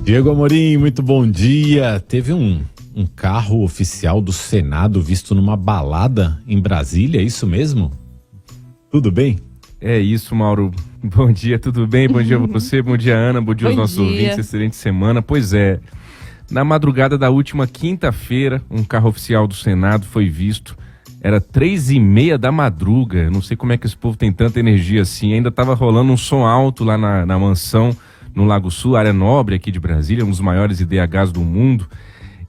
Diego Amorim, muito bom dia. Teve um carro oficial do Senado visto numa balada em Brasília, é isso mesmo? Tudo bem? É isso, Mauro. Bom dia, tudo bem? Bom dia a você, bom dia, Ana, bom dia aos nossos ouvintes, excelente semana. Pois é, na madrugada da última quinta-feira, um carro oficial do Senado foi visto. Era 3h30 da madruga, não sei como é que esse povo tem tanta energia assim. Ainda estava rolando um som alto lá na mansão, no Lago Sul, área nobre aqui de Brasília, um dos maiores IDHs do mundo.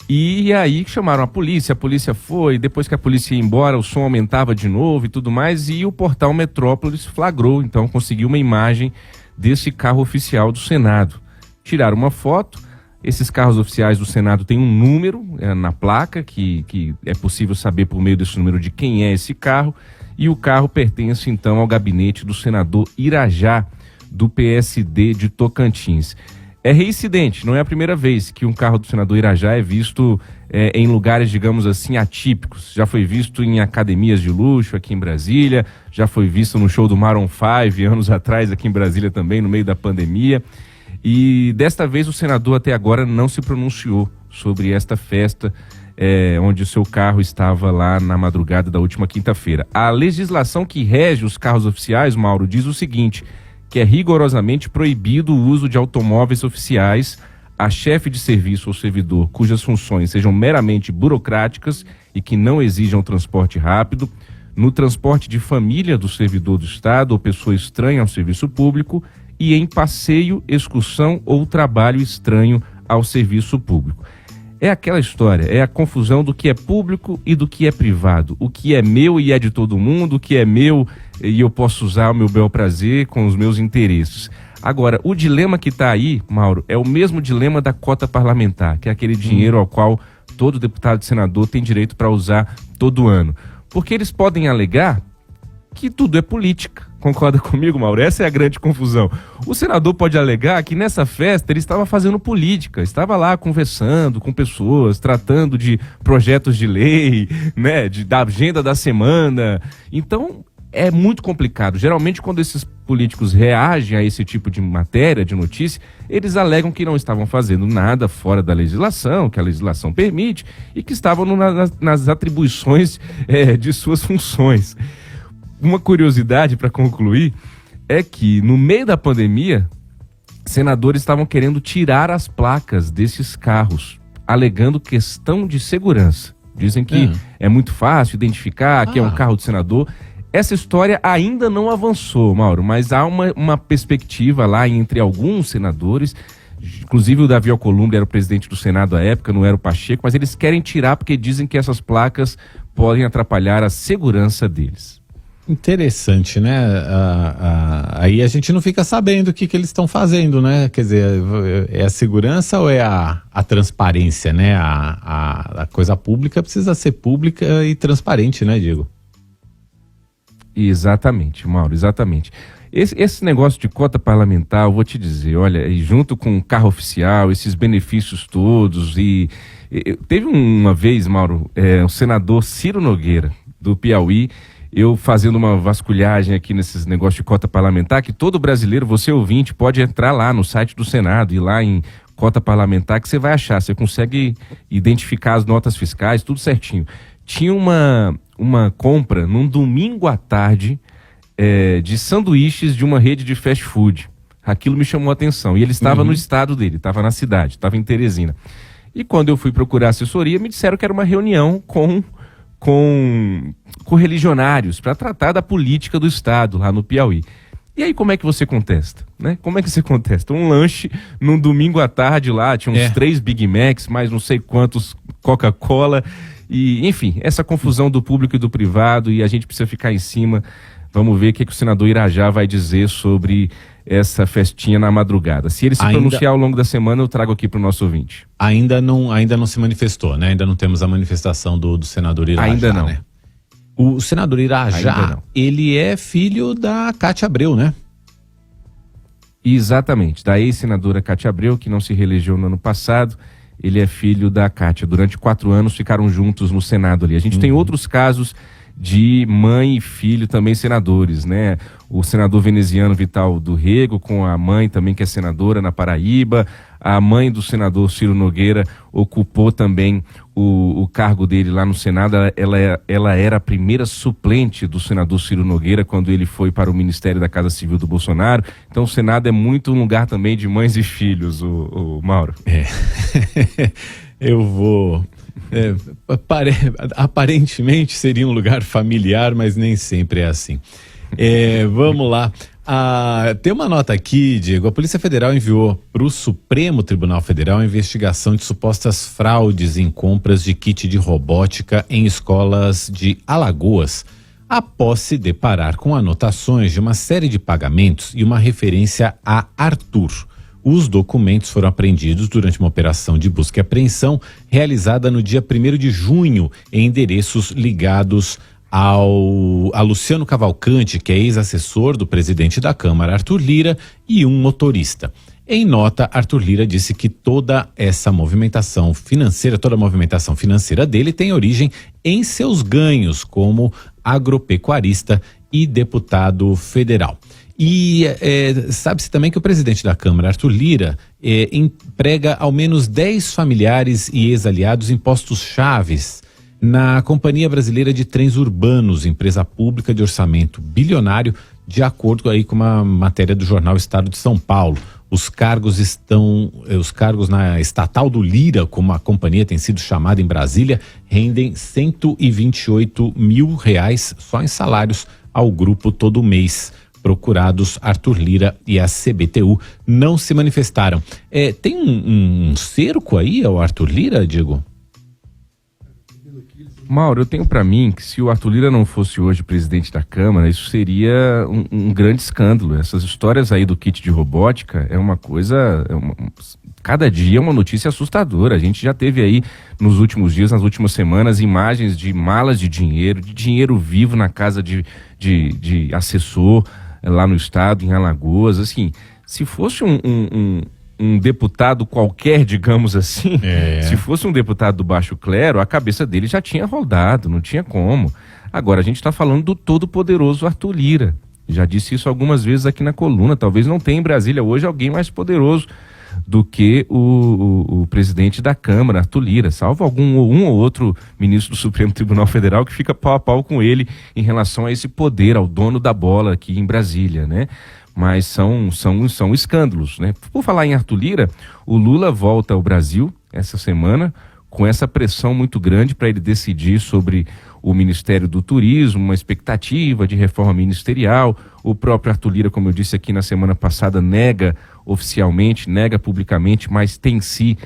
E aí chamaram a polícia foi, depois que a polícia ia embora, o som aumentava de novo e tudo mais, e o portal Metrópolis flagrou, então conseguiu uma imagem desse carro oficial do Senado. Tiraram uma foto. Esses carros oficiais do Senado têm um número na placa, que é possível saber por meio desse número de quem é esse carro, e o carro pertence então ao gabinete do senador Irajá, do PSD de Tocantins. É reincidente, não é a primeira vez que um carro do senador Irajá é visto em lugares, digamos assim, atípicos. Já foi visto em academias de luxo aqui em Brasília, já foi visto no show do Maroon 5 anos atrás aqui em Brasília também, no meio da pandemia. E desta vez o senador até agora não se pronunciou sobre esta festa onde o seu carro estava lá na madrugada da última quinta-feira. A legislação que rege os carros oficiais, Mauro, diz o seguinte, que é rigorosamente proibido o uso de automóveis oficiais a chefe de serviço ou servidor cujas funções sejam meramente burocráticas e que não exijam transporte rápido, no transporte de família do servidor do Estado ou pessoa estranha ao serviço público e em passeio, excursão ou trabalho estranho ao serviço público. É aquela história, é a confusão do que é público e do que é privado. O que é meu e é de todo mundo, o que é meu e eu posso usar ao meu bel prazer com os meus interesses. Agora, o dilema que está aí, Mauro, é o mesmo dilema da cota parlamentar, que é aquele dinheiro ao qual todo deputado e senador tem direito para usar todo ano. Porque eles podem alegar que tudo é política. Concorda comigo, Mauro? Essa é a grande confusão. O senador pode alegar que nessa festa ele estava fazendo política, estava lá conversando com pessoas, tratando de projetos de lei, né, da agenda da semana. Então, é muito complicado. Geralmente, quando esses políticos reagem a esse tipo de matéria, de notícia, eles alegam que não estavam fazendo nada fora da legislação, que a legislação permite, e que estavam nas atribuições de suas funções. Uma curiosidade para concluir é que no meio da pandemia, senadores estavam querendo tirar as placas desses carros, alegando questão de segurança. Dizem que é muito fácil identificar que é um carro do senador. Essa história ainda não avançou, Mauro, mas há uma perspectiva lá entre alguns senadores, inclusive o Davi Alcolumbre era o presidente do Senado à época, não era o Pacheco, mas eles querem tirar porque dizem que essas placas podem atrapalhar a segurança deles. Interessante, né? Aí a gente não fica sabendo o que eles estão fazendo, né? Quer dizer, é a segurança ou é a transparência, né? A coisa pública precisa ser pública e transparente, né, Diego? Exatamente, Mauro, exatamente. Esse negócio de cota parlamentar, eu vou te dizer, olha, e junto com o carro oficial, esses benefícios todos, teve uma vez, Mauro, o senador Ciro Nogueira, do Piauí, eu fazendo uma vasculhagem aqui nesses negócios de cota parlamentar, que todo brasileiro, você ouvinte, pode entrar lá no site do Senado, ir lá em cota parlamentar, que você vai achar, você consegue identificar as notas fiscais, tudo certinho. Tinha uma compra num domingo à tarde de sanduíches de uma rede de fast food. Aquilo me chamou a atenção. E ele estava no estado dele, estava na cidade, estava em Teresina. E quando eu fui procurar assessoria, me disseram que era uma reunião com religionários para tratar da política do Estado lá no Piauí. E aí como é que você contesta, né? Como é que você contesta? Um lanche num domingo à tarde lá, tinha uns 3 Big Macs, mais não sei quantos Coca-Cola, e enfim, essa confusão do público e do privado, e a gente precisa ficar em cima. Vamos ver o que o senador Irajá vai dizer sobre essa festinha na madrugada. Se ele se pronunciar ao longo da semana, eu trago aqui para o nosso ouvinte. Ainda não se manifestou, né? Ainda não temos a manifestação do senador Irajá, ainda não. Né? O senador Irajá, ele é filho da Cátia Abreu, né? Exatamente, da ex-senadora Cátia Abreu, que não se reelegeu no ano passado. Ele é filho da Cátia. Durante 4 anos ficaram juntos no Senado ali. A gente tem outros casos de mãe e filho também senadores, né? O senador veneziano Vital do Rego, com a mãe também que é senadora na Paraíba. A mãe do senador Ciro Nogueira ocupou também o cargo dele lá no Senado. Ela era a primeira suplente do senador Ciro Nogueira quando ele foi para o Ministério da Casa Civil do Bolsonaro. Então o Senado é muito um lugar também de mães e filhos, o Mauro. Eu vou... aparentemente seria um lugar familiar, mas nem sempre é assim. Vamos lá. Tem uma nota aqui, Diego. A Polícia Federal enviou para o Supremo Tribunal Federal a investigação de supostas fraudes em compras de kit de robótica em escolas de Alagoas, após se deparar com anotações de uma série de pagamentos e uma referência a Arthur. Os documentos foram apreendidos durante uma operação de busca e apreensão realizada no dia 1º de junho em endereços ligados a Luciano Cavalcante, que é ex-assessor do presidente da Câmara, Arthur Lira, e um motorista. Em nota, Arthur Lira disse que toda a movimentação financeira dele tem origem em seus ganhos como agropecuarista e deputado federal. E sabe-se também que o presidente da Câmara, Arthur Lira, emprega ao menos 10 familiares e ex-aliados em postos chaves na Companhia Brasileira de Trens Urbanos, empresa pública de orçamento bilionário, de acordo aí com uma matéria do jornal Estado de São Paulo. Os cargos na estatal do Lira, como a companhia tem sido chamada em Brasília, rendem R$128 mil só em salários ao grupo todo mês. Procurados, Arthur Lira e a CBTU não se manifestaram. Tem um cerco aí ao Arthur Lira, Diego? Mauro, eu tenho para mim que se o Arthur Lira não fosse hoje presidente da Câmara, isso seria um grande escândalo. Essas histórias aí do kit de robótica é uma coisa... cada dia é uma notícia assustadora. A gente já teve aí nos últimos dias, nas últimas semanas, imagens de malas de dinheiro vivo na casa de assessor lá no estado, em Alagoas. Assim, se fosse um deputado qualquer, digamos assim, se fosse um deputado do baixo clero, a cabeça dele já tinha rodado, não tinha como. Agora, a gente está falando do todo-poderoso Arthur Lira. Já disse isso algumas vezes aqui na coluna. Talvez não tenha em Brasília hoje alguém mais poderoso do que o presidente da Câmara, Arthur Lira, salvo um ou outro ministro do Supremo Tribunal Federal que fica pau a pau com ele em relação a esse poder, ao dono da bola aqui em Brasília, né? Mas são escândalos, né? Por falar em Arthur Lira, o Lula volta ao Brasil essa semana com essa pressão muito grande para ele decidir sobre o Ministério do Turismo, uma expectativa de reforma ministerial. O próprio Arthur Lira, como eu disse aqui na semana passada, nega oficialmente, nega publicamente, mas tem sim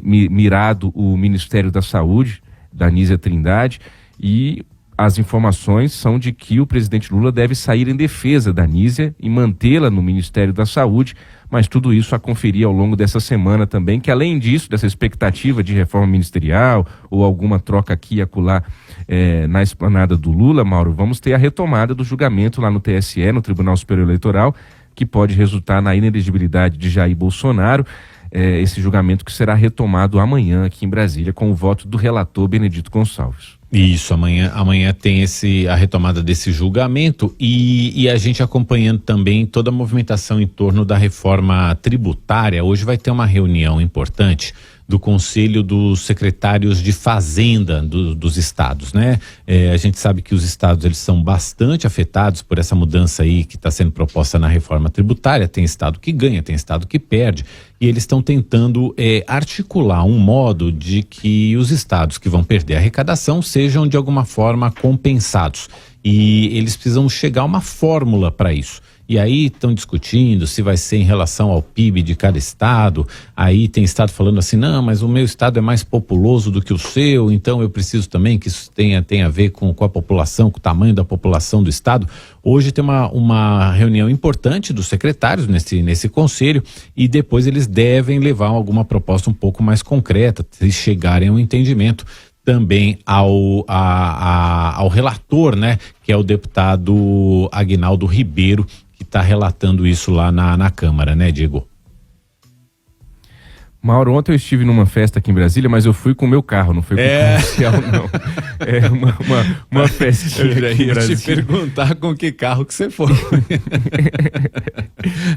mirado o Ministério da Saúde, da Anísia Trindade, e as informações são de que o presidente Lula deve sair em defesa da Anísia e mantê-la no Ministério da Saúde, mas tudo isso a conferir ao longo dessa semana também, que além disso, dessa expectativa de reforma ministerial ou alguma troca aqui e acolá na esplanada do Lula, Mauro, vamos ter a retomada do julgamento lá no TSE, no Tribunal Superior Eleitoral, que pode resultar na inelegibilidade de Jair Bolsonaro, esse julgamento que será retomado amanhã aqui em Brasília com o voto do relator Benedito Gonçalves. Isso, amanhã tem a retomada desse julgamento e a gente acompanhando também toda a movimentação em torno da reforma tributária. Hoje vai ter uma reunião importante do Conselho dos Secretários de Fazenda dos estados, né? A gente sabe que os estados eles são bastante afetados por essa mudança aí que está sendo proposta na reforma tributária. Tem estado que ganha, tem estado que perde, e eles estão tentando articular um modo de que os estados que vão perder a arrecadação sejam de alguma forma compensados, e eles precisam chegar a uma fórmula para isso. E aí estão discutindo se vai ser em relação ao PIB de cada estado. Aí tem estado falando assim, não, mas o meu estado é mais populoso do que o seu, então eu preciso também que isso tenha a ver com a população, com o tamanho da população do estado. Hoje tem uma reunião importante dos secretários nesse conselho, e depois eles devem levar alguma proposta um pouco mais concreta, se chegarem a um entendimento. Também ao relator, né, que é o deputado Aguinaldo Ribeiro, que está relatando isso lá na Câmara, né, Diego? Mauro, ontem eu estive numa festa aqui em Brasília, mas eu fui com o meu carro, não foi com o comercial, não. É uma festinha Eu já aqui em ia te Brasília. perguntar com que carro que você foi.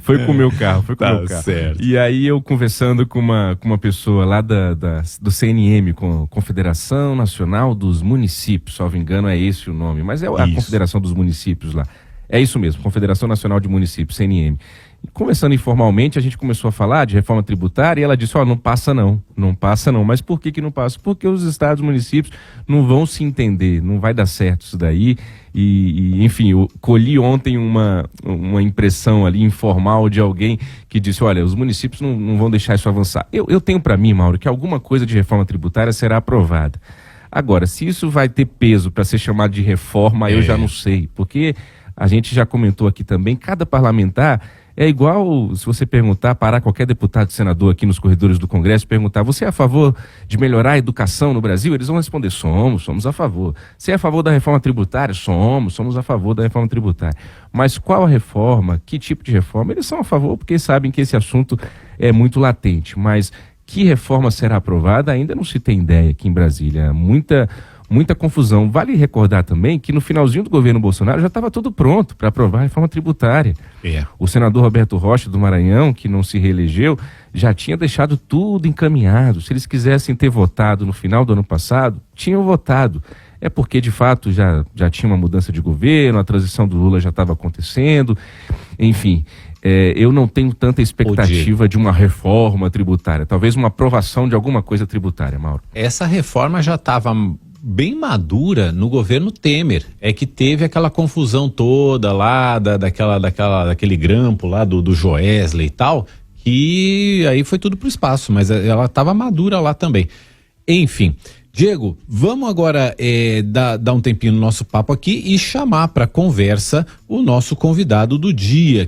Foi com o meu carro, foi com o meu carro. Certo. E aí eu conversando com uma pessoa lá do CNM, com Confederação Nacional dos Municípios, salvo engano é esse o nome, mas é a Isso. Confederação dos Municípios lá. É isso mesmo, Confederação Nacional de Municípios, CNM. Conversando informalmente, a gente começou a falar de reforma tributária e ela disse, não passa não, mas por que não passa? Porque os estados e municípios não vão se entender, não vai dar certo isso daí enfim, eu colhi ontem uma impressão ali informal de alguém que disse, olha, os municípios não vão deixar isso avançar. Eu tenho para mim, Mauro, que alguma coisa de reforma tributária será aprovada. Agora, se isso vai ter peso para ser chamado de reforma, eu já não sei, porque a gente já comentou aqui também, cada parlamentar é igual, se você parar qualquer deputado, senador aqui nos corredores do Congresso, perguntar, você é a favor de melhorar a educação no Brasil? Eles vão responder, somos a favor. Você é a favor da reforma tributária? Somos a favor da reforma tributária. Mas qual a reforma? Que tipo de reforma? Eles são a favor porque sabem que esse assunto é muito latente, mas que reforma será aprovada ainda não se tem ideia aqui em Brasília. Muita confusão. Vale recordar também que no finalzinho do governo Bolsonaro já estava tudo pronto para aprovar a reforma tributária. O senador Roberto Rocha do Maranhão, que não se reelegeu, já tinha deixado tudo encaminhado. Se eles quisessem ter votado no final do ano passado, tinham votado. É porque, de fato, já tinha uma mudança de governo, a transição do Lula já estava acontecendo. Enfim, eu não tenho tanta expectativa de uma reforma tributária. Talvez uma aprovação de alguma coisa tributária, Mauro. Essa reforma já estava bem madura no governo Temer, é que teve aquela confusão toda lá, daquele grampo lá do Joesley e tal, que aí foi tudo pro espaço, mas ela estava madura lá também. Enfim, Diego, vamos agora dar um tempinho no nosso papo aqui e chamar para conversa o nosso convidado do dia, que